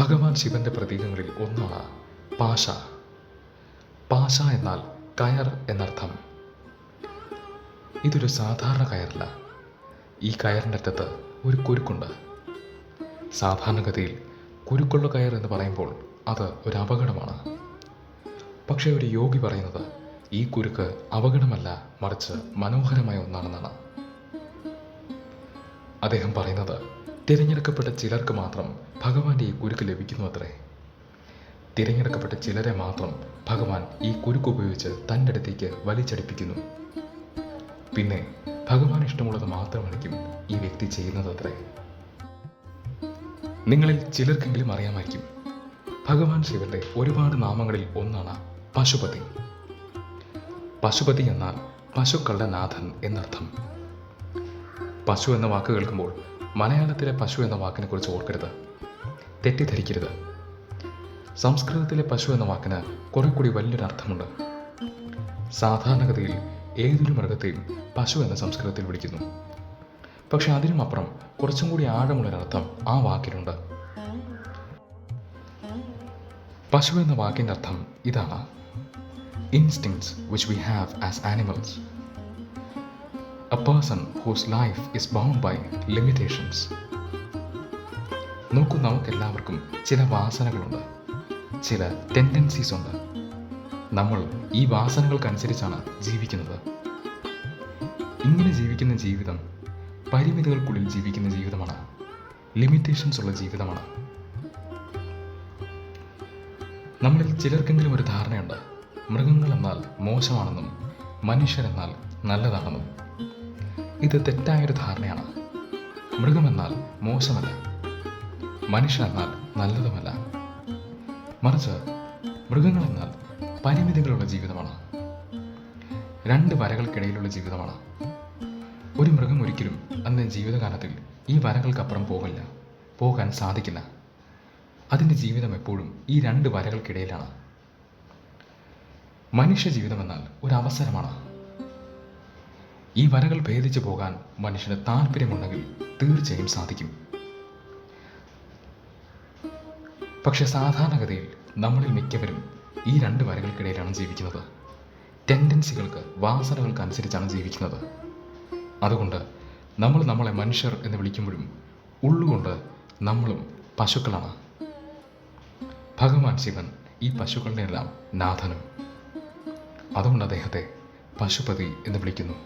ഭഗവാൻ ശിവന്റെ പ്രതീകങ്ങളിൽ ഒന്നാണ് പാശ. പാശ എന്നാൽ കയർ എന്നർത്ഥം. ഇതൊരു സാധാരണ കയറല്ല. ഈ കയറിൻ്റെ അറ്റത്ത് ഒരു കുരുക്കുണ്ട്. സാധാരണഗതിയിൽ കുരുക്കുള്ള കയർ എന്ന് പറയുമ്പോൾ അത് ഒരു അപകടമാണ്. പക്ഷേ ഒരു യോഗി പറയുന്നത് ഈ കുരുക്ക് അപകടമല്ല, മറിച്ച് മനോഹരമായ ഒന്നാണെന്നാണ്. അദ്ദേഹം പറയുന്നത് തിരഞ്ഞെടുക്കപ്പെട്ട ചിലർക്ക് മാത്രം ഭഗവാന്റെ ഈ കുരുക്ക് ലഭിക്കുന്നു അത്രേ. തിരഞ്ഞെടുക്കപ്പെട്ട ചിലരെ മാത്രം ഭഗവാൻ ഈ കുരുക്ക് ഉപയോഗിച്ച് തൻ്റെ അടുത്തേക്ക് വലിച്ചടിപ്പിക്കുന്നു. പിന്നെ ഭഗവാൻ ഇഷ്ടമുള്ളത് മാത്രമായിരിക്കും ഈ വ്യക്തി ചെയ്യുന്നത് അത്രേ. നിങ്ങളിൽ ചിലർക്കെങ്കിലും അറിയാമായിരിക്കും, ഭഗവാൻ ശിവന്റെ ഒരുപാട് നാമങ്ങളിൽ ഒന്നാണ് പശുപതി. പശുപതി എന്നാൽ പശുക്കളുടെ നാഥൻ എന്നർത്ഥം. പശു എന്ന വാക്ക് കേൾക്കുമ്പോൾ മലയാളത്തിലെ പശു എന്ന വാക്കിനെ കുറിച്ച് ഓർക്കരുത്, തെറ്റിദ്ധരിക്കരുത്. സംസ്കൃതത്തിലെ പശു എന്ന വാക്കിന് കുറെ കൂടി വലിയൊരു അർത്ഥമുണ്ട്. സാധാരണഗതിയിൽ ഏതൊരു മൃഗത്തെയും പശു എന്ന സംസ്കൃതത്തിൽ വിളിക്കുന്നു. പക്ഷെ അതിനുമപ്പുറം കുറച്ചും കൂടി ആഴമുള്ളൊരർത്ഥം ആ വാക്കിനുണ്ട്. പശു എന്ന വാക്കിൻ്റെ അർത്ഥം ഇതാണ്: ഇൻസ്റ്റിങ്ക്ട്സ് which we have as animals. A person whose life is bound by limitations. നോക്കൂ, നമുക്കെല്ലാവർക്കും ചില വാസനകളുണ്ട്, ചില ടെൻഡൻസീസ് ഉണ്ട്. നമ്മൾ ഈ വാസനകൾക്കനുസരിച്ചാണ് ജീവിക്കുന്നത്. ഇങ്ങനെ ജീവിക്കുന്ന ജീവിതം പരിമിതികൾക്കുള്ളിൽ ജീവിക്കുന്ന ജീവിതമാണ്, ലിമിറ്റേഷൻസ് ഉള്ള ജീവിതമാണ്. നമ്മളിൽ ചിലർക്കെങ്കിലും ഒരു ധാരണയുണ്ട്, മൃഗങ്ങൾ എന്നാൽ മോശമാണെന്നും മനുഷ്യരെന്നാൽ നല്ലതാണെന്നും. ഇത് തെറ്റായൊരു ധാരണയാണ്. മൃഗമെന്നാൽ മോശമല്ല, മനുഷ്യനെന്നാൽ നല്ലതുമല്ല. മറിച്ച് മൃഗങ്ങളെന്നാൽ പരിമിതികളുള്ള ജീവിതമാണ്, രണ്ട് വരകൾക്കിടയിലുള്ള ജീവിതമാണ്. ഒരു മൃഗം ഒരിക്കലും അതിൻ്റെ ജീവിതകാലത്തിൽ ഈ വരകൾക്കപ്പുറം പോകാൻ സാധിക്കില്ല. അതിൻ്റെ ജീവിതം എപ്പോഴും ഈ രണ്ട് വരകൾക്കിടയിലാണ്. മനുഷ്യ ജീവിതമെന്നാൽ ഒരു അവസരമാണ്. ഈ വരകൾ ഭേദിച്ചു പോകാൻ മനുഷ്യന് താല്പര്യമുണ്ടെങ്കിൽ തീർച്ചയായും സാധിക്കും. പക്ഷെ സാധാരണഗതിയിൽ നമ്മളിൽ മിക്കവരും ഈ രണ്ട് വരകൾക്കിടയിലാണ് ജീവിക്കുന്നത്. ടെൻഡൻസികൾക്ക്, വാസനകൾക്ക് അനുസരിച്ചാണ് ജീവിക്കുന്നത്. അതുകൊണ്ട് നമ്മൾ നമ്മളെ മനുഷ്യർ എന്ന് വിളിക്കുമ്പോഴും ഉള്ളുകൊണ്ട് നമ്മളും പശുക്കളാണ്. ഭഗവാൻ ശിവൻ ഈ പശുക്കളുടെ എല്ലാം നാഥനും. അതുകൊണ്ട് അദ്ദേഹത്തെ പശുപതി എന്ന് വിളിക്കുന്നു.